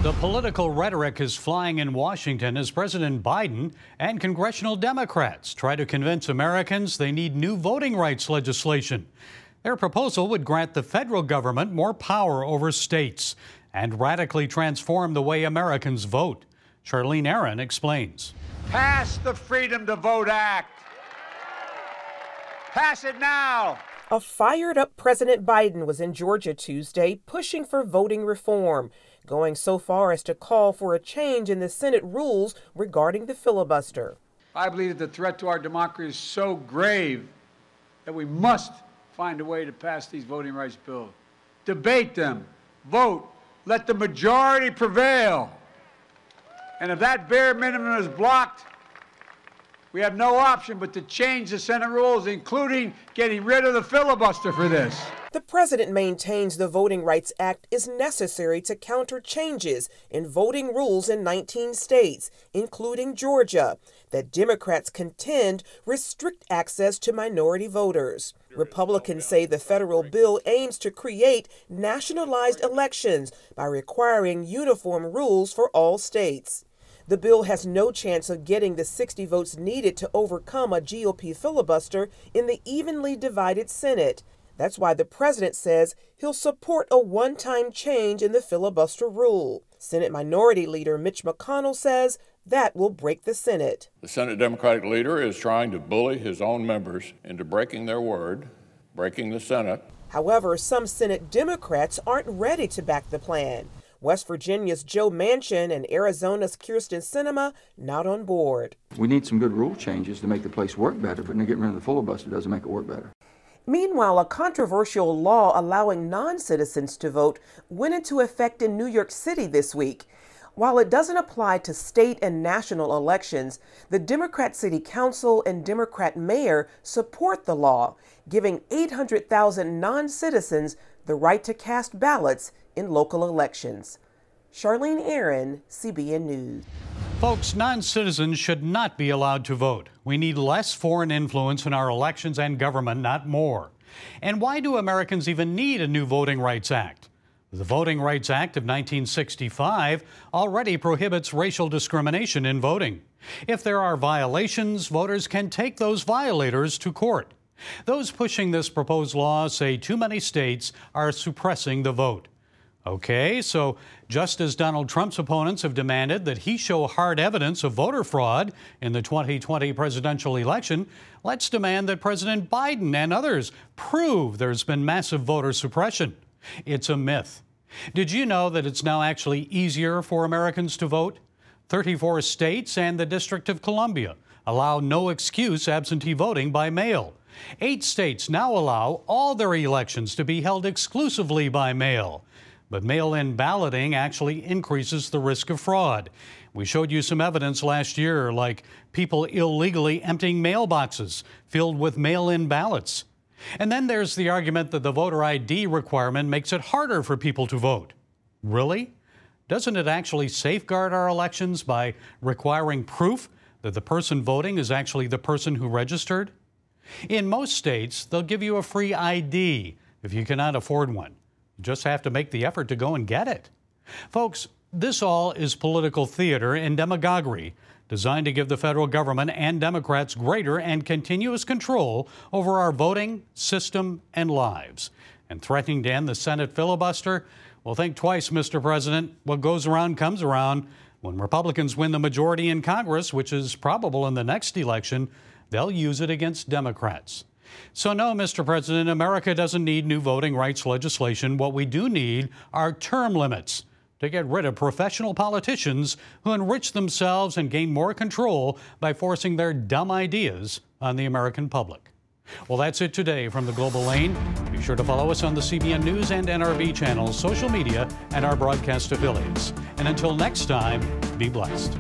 The political rhetoric is flying in Washington as President Biden and congressional Democrats try to convince Americans they need new voting rights legislation. Their proposal would grant the federal government more power over states and radically transform the way Americans vote. Charlene Aaron explains. Pass the Freedom to Vote Act. Pass it now. A fired-up President Biden was in Georgia Tuesday pushing for voting reform, going so far as to call for a change in the Senate rules regarding the filibuster. I believe that the threat to our democracy is so grave that we must find a way to pass these voting rights bills. Debate them, vote, let the majority prevail. And if that bare minimum is blocked, we have no option but to change the Senate rules, including getting rid of the filibuster for this. The president maintains the Voting Rights Act is necessary to counter changes in voting rules in 19 states, including Georgia, that Democrats contend restrict access to minority voters. Republicans say the federal bill aims to create nationalized elections by requiring uniform rules for all states. The bill has no chance of getting the 60 votes needed to overcome a GOP filibuster in the evenly divided Senate. That's why the president says he'll support a one-time change in the filibuster rule. Senate Minority Leader Mitch McConnell says that will break the Senate. The Senate Democratic leader is trying to bully his own members into breaking their word, breaking the Senate. However, some Senate Democrats aren't ready to back the plan. West Virginia's Joe Manchin and Arizona's Kyrsten Sinema not on board. We need some good rule changes to make the place work better, but getting rid of the filibuster doesn't make it work better. Meanwhile, a controversial law allowing non-citizens to vote went into effect in New York City this week. While it doesn't apply to state and national elections, the Democrat City Council and Democrat Mayor support the law, giving 800,000 non-citizens the right to cast ballots in local elections. Charlene Aaron, CBN News. Folks, non-citizens should not be allowed to vote. We need less foreign influence in our elections and government, not more. And why do Americans even need a new Voting Rights Act? The Voting Rights Act of 1965 already prohibits racial discrimination in voting. If there are violations, voters can take those violators to court. Those pushing this proposed law say too many states are suppressing the vote. Okay, so just as Donald Trump's opponents have demanded that he show hard evidence of voter fraud in the 2020 presidential election, let's demand that President Biden and others prove there's been massive voter suppression. It's a myth. Did you know that it's now actually easier for Americans to vote? 34 states and the District of Columbia allow no excuse absentee voting by mail. 8 states now allow all their elections to be held exclusively by mail. But mail-in balloting actually increases the risk of fraud. We showed you some evidence last year, like people illegally emptying mailboxes filled with mail-in ballots. And then there's the argument that the voter ID requirement makes it harder for people to vote. Really? Doesn't it actually safeguard our elections by requiring proof that the person voting is actually the person who registered? In most states, they'll give you a free ID if you cannot afford one. You just have to make the effort to go and get it. Folks, this all is political theater and demagoguery designed to give the federal government and Democrats greater and continuous control over our voting system and lives. And threatening to end the Senate filibuster? Well, think twice, Mr. President. What goes around comes around. When Republicans win the majority in Congress, which is probable in the next election, they'll use it against Democrats. So no, Mr. President, America doesn't need new voting rights legislation. What we do need are term limits to get rid of professional politicians who enrich themselves and gain more control by forcing their dumb ideas on the American public. Well, that's it today from the Global Lane. Be sure to follow us on the CBN News and NRB channels, social media, and our broadcast affiliates. And until next time, be blessed.